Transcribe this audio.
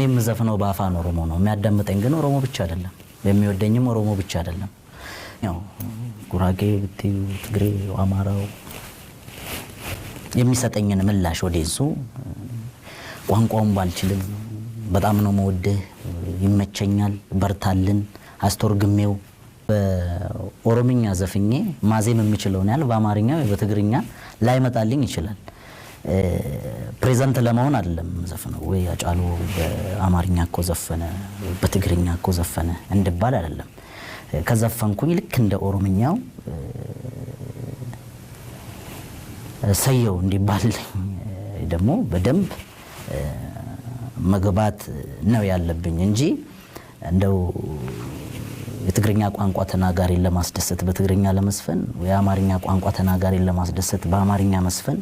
እኔም ዘፈነው በአፋን ኦሮሞ ነው የሚያዳምጠኝ ግን ኦሮሞ ብቻ አይደለም የሚወደኝም ኦሮሞ ብቻ አይደለም ያው ጉራጌ ብትዩ ትግሬ አማራው የሚሰጠኝን ምላሽ ወደሱ ቋንቋውን ባልችልም በጣም ነው መወደህ ይመቸኛል በርታልን አስተርጉሜው በኦሮምኛ ዘፍኜ ማዜም የሚችለውን ያለ በአማርኛ ወይ በትግርኛ ላይመጣልኝ ይችላል ፕሬዘንት ለማውን አይደለም ዘፈነው ወይ ያጫሉ በአማርኛ እኮ ዘፈነ በትግርኛ እኮ ዘፈነ እንድባል አይደለም ከዘፈንኩኝ ልክ እንደ ኦሮምኛው ሰየው እንዲባልልኝ ደግሞ በደንብ መግባት ነው ያለብኝ እንጂ እንደው የትግርኛ ቋንቋ ተናጋሪ ለማስደሰት በትግርኛ ለመስፈን ወይ አማርኛ ቋንቋ ተናጋሪ ለማስደሰት በአማርኛ መስፈን